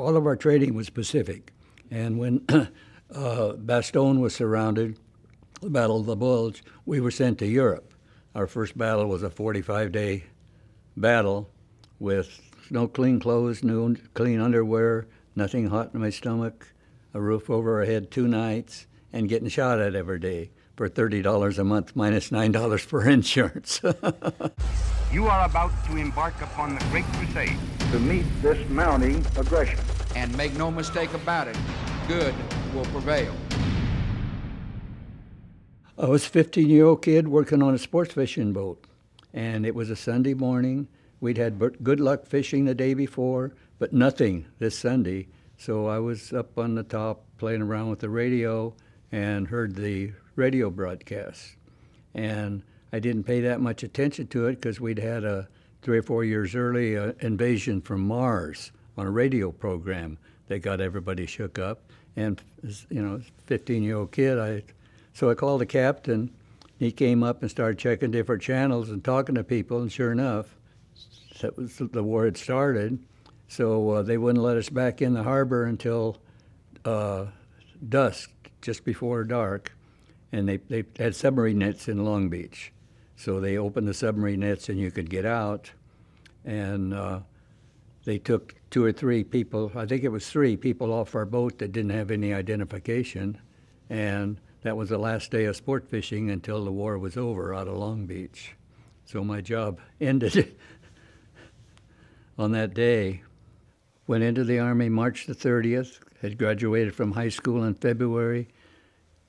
all of our trading was Pacific. And when Bastogne was surrounded, the Battle of the Bulge, we were sent to Europe. Our first battle was a 45-day battle with no clean clothes, no clean underwear, nothing hot in my stomach, a roof over our head 2 nights, and getting shot at every day for $30 a month minus $9 for insurance. You are about to embark upon the Great Crusade. To meet this mounting aggression. And make no mistake about it, good will prevail. I was a 15-year-old kid working on a sports fishing boat, and it was a Sunday morning. We'd had good luck fishing the day before, but nothing this Sunday. So I was up on the top playing around with the radio and heard the radio broadcast. And I didn't pay that much attention to it because we'd had a 3 or 4 years early invasion from Mars on a radio program that got everybody shook up. And, 15-year-old kid, so I called the captain. He came up and started checking different channels and talking to people, and sure enough, the war had started. So they wouldn't let us back in the harbor until dusk, just before dark. And they had submarine nets in Long Beach. So they opened the submarine nets and you could get out. And they took 2 or 3 people, I think it was 3 people off our boat that didn't have any identification. And that was the last day of sport fishing until the war was over out of Long Beach. So my job ended on that day. Went into the Army March the 30th, had graduated from high school in February,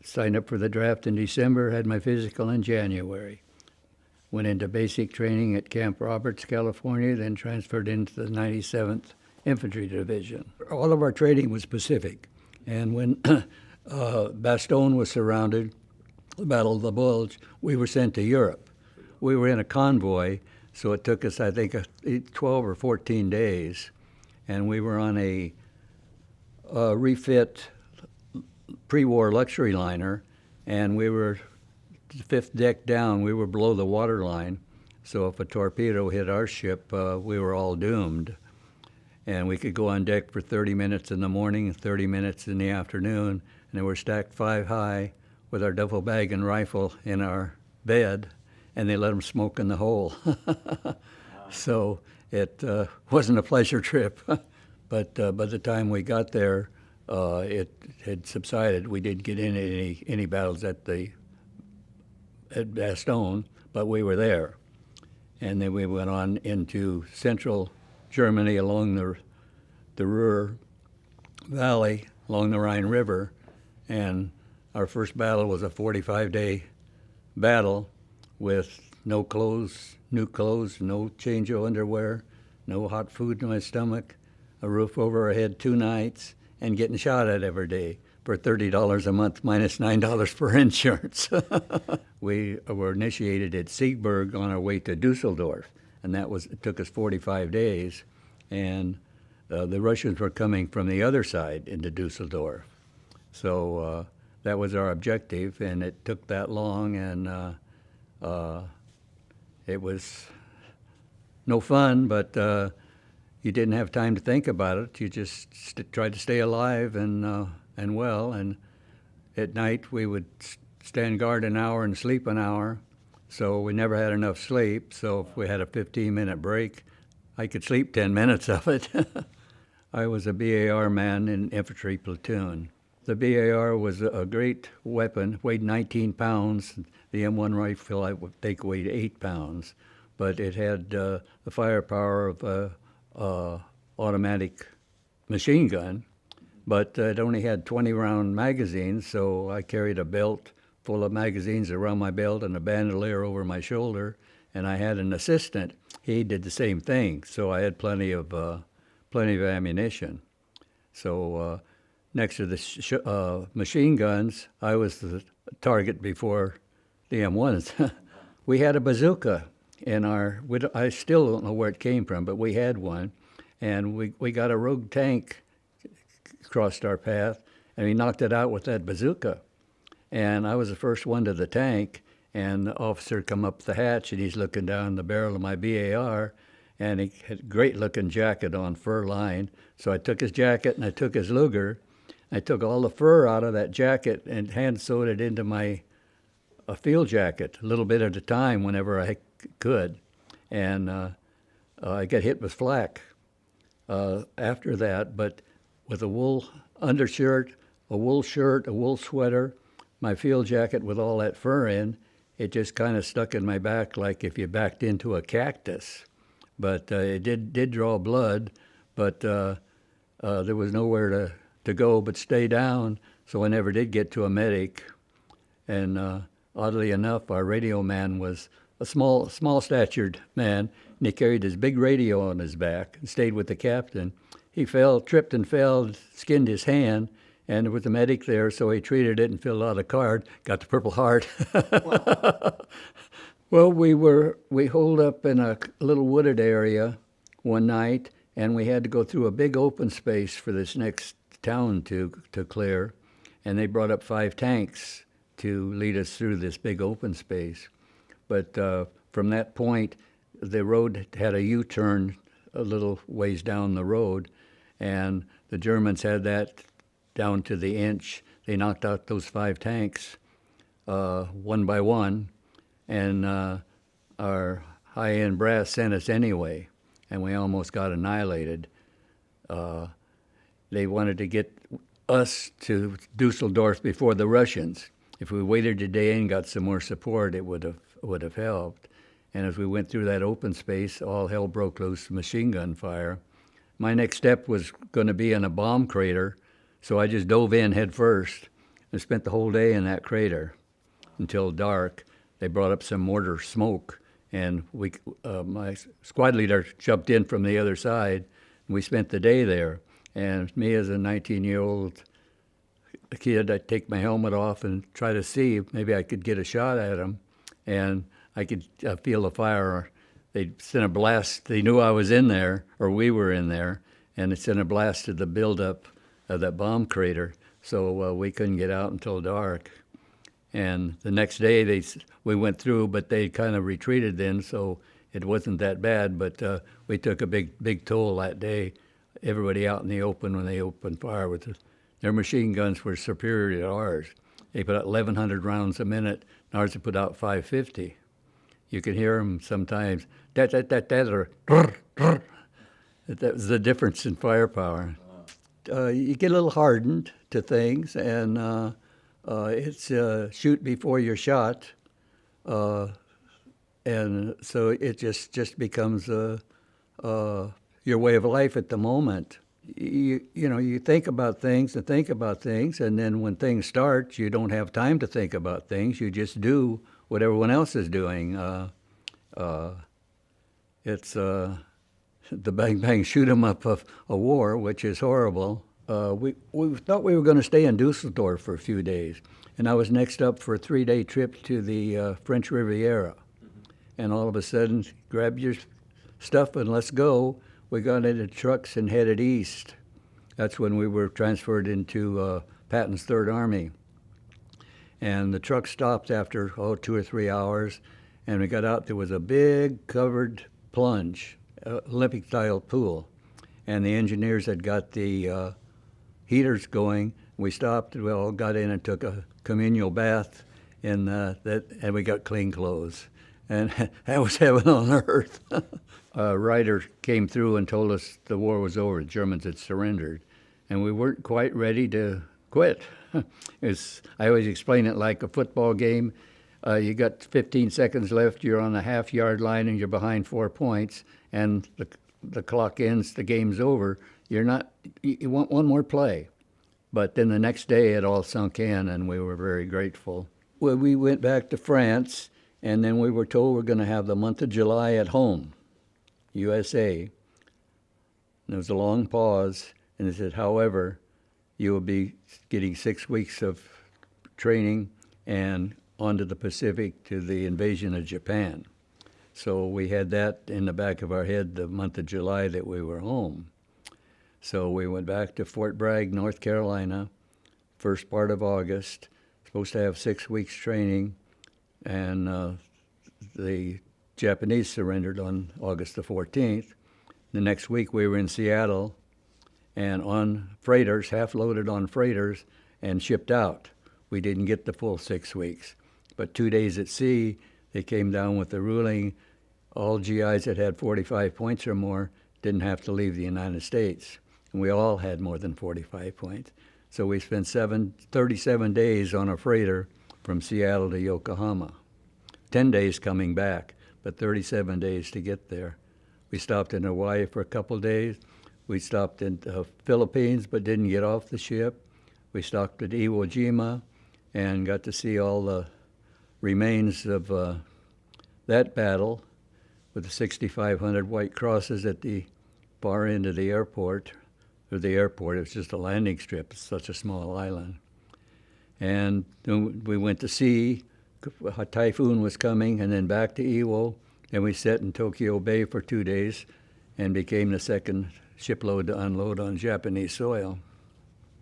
signed up for the draft in December, had my physical in January. Went into basic training at Camp Roberts, California, then transferred into the 97th Infantry Division. All of our trading was Pacific. And when Bastogne was surrounded, the Battle of the Bulge, we were sent to Europe. We were in a convoy, so it took us, I think, 12 or 14 days. And we were on a refit pre-war luxury liner, and we were the 5th deck down. We were below the waterline, so if a torpedo hit our ship, we were all doomed. And we could go on deck for 30 minutes in the morning and 30 minutes in the afternoon, and they were stacked 5 high with our duffel bag and rifle in our bed, and they let them smoke in the hole. So it wasn't a pleasure trip, but by the time we got there, it had subsided. We didn't get in any battles at Bastogne, but we were there. And then we went on into central Germany along the Ruhr Valley, along the Rhine River, and our first battle was a 45-day battle with no clothes, new clothes, no change of underwear, no hot food in my stomach, a roof over our head 2 nights, and getting shot at every day for $30 a month minus $9 for insurance. We were initiated at Siegburg on our way to Dusseldorf, and it took us 45 days, and the Russians were coming from the other side into Dusseldorf. So that was our objective, and it took that long, and it was no fun, but you didn't have time to think about it. You just tried to stay alive and well. And at night we would stand guard an hour and sleep an hour. So we never had enough sleep. So if we had a 15-minute break, I could sleep 10 minutes of it. I was a BAR man in infantry platoon. The BAR was a great weapon, weighed 19 pounds. The M1 rifle, I would think, weighed 8 pounds. But it had the firepower of a automatic machine gun, but it only had 20-round magazines, so I carried a belt full of magazines around my belt and a bandolier over my shoulder, and I had an assistant. He did the same thing, so I had plenty of ammunition. So next to the machine guns, I was the target before the M1s. We had a bazooka in I still don't know where it came from, but we had one, and we got a rogue tank crossed our path, and we knocked it out with that bazooka. And I was the first one to the tank, and the officer come up the hatch, and he's looking down the barrel of my BAR, and he had a great-looking jacket on, fur lined. So I took his jacket and I took his Luger. I took all the fur out of that jacket and hand-sewed it into my field jacket, a little bit at a time whenever I could. And I got hit with flak after that, but with a wool undershirt, a wool shirt, a wool sweater, my field jacket with all that fur in, it just kind of stuck in my back like if you backed into a cactus. But it did draw blood, but there was nowhere to go but stay down, so I never did get to a medic. And oddly enough, our radio man was a small-statured man, and he carried his big radio on his back and stayed with the captain. He tripped and fell, skinned his hand, and there was a medic there, so he treated it and filled out a card, got the Purple Heart. Well, we holed up in a little wooded area one night, and we had to go through a big open space for this next town to clear, and they brought up 5 tanks to lead us through this big open space. But from that point, the road had a U-turn a little ways down the road, and the Germans had that down to the inch. They knocked out those 5 tanks one by one, and our high-end brass sent us anyway, and we almost got annihilated. They wanted to get us to Dusseldorf before the Russians. If we waited a day and got some more support, it would have helped. And as we went through that open space, all hell broke loose, machine gun fire. My next step was going to be in a bomb crater, so I just dove in head first and spent the whole day in that crater until dark. They brought up some mortar smoke, and my squad leader jumped in from the other side, and we spent the day there. And me as a 19-year-old kid, I'd take my helmet off and try to see if maybe I could get a shot at them, and I could feel the fire. They sent a blast. They knew I was in there, or we were in there, and they sent a blast to the buildup of that bomb crater, so we couldn't get out until dark. And the next day we went through, but they kind of retreated then, so it wasn't that bad. But we took a big toll that day. Everybody out in the open when they opened fire with their machine guns were superior to ours. They put out 1,100 rounds a minute, and ours would put out 550. You could hear them sometimes, or that was the difference in firepower. You get a little hardened to things, and it's shoot before you're shot, and so it just becomes your way of life at the moment. You think about things, and then when things start, you don't have time to think about things. You just do what everyone else is doing. It's the bang shoot 'em up of a war, which is horrible. We thought we were going to stay in Dusseldorf for a few days, and I was next up for a 3-day trip to the French Riviera. And all of a sudden, grab your stuff and let's go. We got into trucks and headed east. That's when we were transferred into Patton's Third Army. And the truck stopped after 2 or 3 hours, and we got out. There was a big covered plunge, Olympic-style pool, and the engineers had got the heaters going. We stopped. We all got in and took a communal bath in that, and we got clean clothes. And that was heaven on earth. A rider came through and told us the war was over. The Germans had surrendered, and we weren't quite ready to quit. I always explain it like a football game. You got 15 seconds left, you're on the half-yard line, and you're behind 4 points, and the clock ends, the game's over. You want one more play. But then the next day, it all sunk in, and we were very grateful. Well, we went back to France, and then we were told we're going to have the month of July at home, USA. And there was a long pause, and they said, however, you will be getting 6 weeks of training and onto the Pacific to the invasion of Japan. So we had that in the back of our head the month of July that we were home. So we went back to Fort Bragg, North Carolina, first part of August, supposed to have 6 weeks training, and the Japanese surrendered on August the 14th. The next week we were in Seattle and on freighters, half loaded on freighters, and shipped out. We didn't get the full 6 weeks. But 2 days at sea, they came down with the ruling all GIs that had 45 points or more didn't have to leave the United States. And we all had more than 45 points. So we spent 37 days on a freighter from Seattle to Yokohama. 10 days coming back, but 37 days to get there. We stopped in Hawaii for a couple days. We stopped in the Philippines but didn't get off the ship. We stopped at Iwo Jima and got to see all the remains of that battle with the 6,500 white crosses at the far end of the airport. Or the airport, it was just a landing strip. It's such a small island. And then we went to sea. A typhoon was coming, and then back to Iwo. Then we sat in Tokyo Bay for 2 days and became the second shipload to unload on Japanese soil.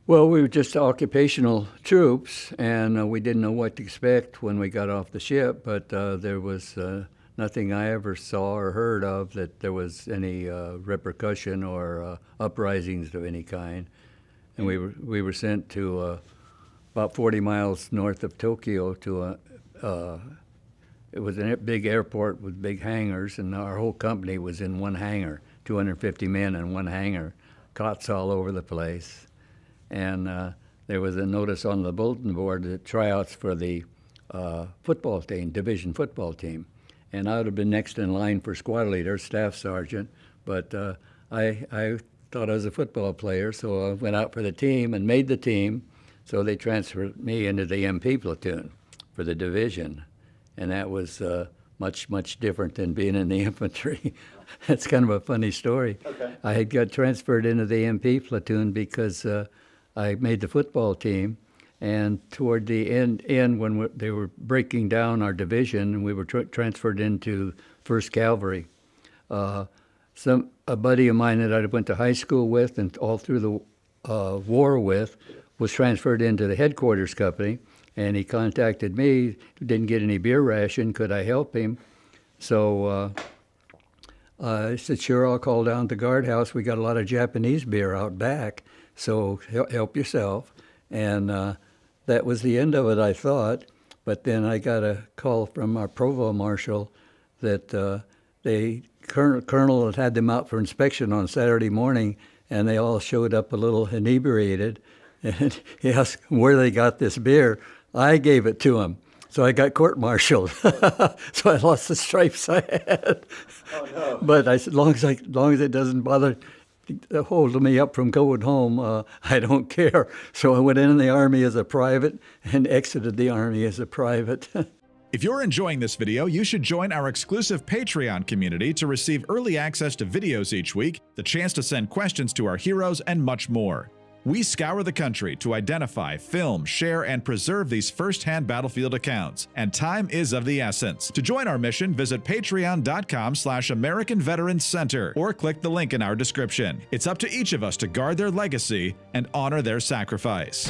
Well, we were just occupational troops, and we didn't know what to expect when we got off the ship, but there was nothing I ever saw or heard of that there was any repercussion or uprisings of any kind. And we were sent to about 40 miles north of Tokyo to it was a big airport with big hangars, and our whole company was in one hangar, 250 men in one hangar, cots all over the place. And there was a notice on the bulletin board that tryouts for the football team, division football team. And I would have been next in line for squad leader, staff sergeant, but I thought I was a football player, so I went out for the team and made the team. So they transferred me into the MP platoon for the division. And that was much, much different than being in the infantry. That's kind of a funny story. Okay. I had got transferred into the MP platoon because I made the football team. And toward the end when they were breaking down our division, we were transferred into 1st Cavalry. A buddy of mine that I went to high school with and all through the war with was transferred into the headquarters company, and he contacted me, didn't get any beer ration, could I help him? So I said, sure, I'll call down to the guardhouse. We got a lot of Japanese beer out back, so help yourself. And that was the end of it, I thought. But then I got a call from our provost marshal that Colonel had them out for inspection on Saturday morning, and they all showed up a little inebriated. And he asked where they got this beer. I gave it to him. So I got court-martialed. So I lost the stripes I had. Oh, no. But I said, as long as it doesn't bother holding me up from going home, I don't care. So I went in the Army as a private and exited the Army as a private. If you're enjoying this video, you should join our exclusive Patreon community to receive early access to videos each week, the chance to send questions to our heroes, and much more. We scour the country to identify, film, share, and preserve these first-hand battlefield accounts, and time is of the essence. To join our mission, visit patreon.com/American Veterans Center or click the link in our description. It's up to each of us to guard their legacy and honor their sacrifice.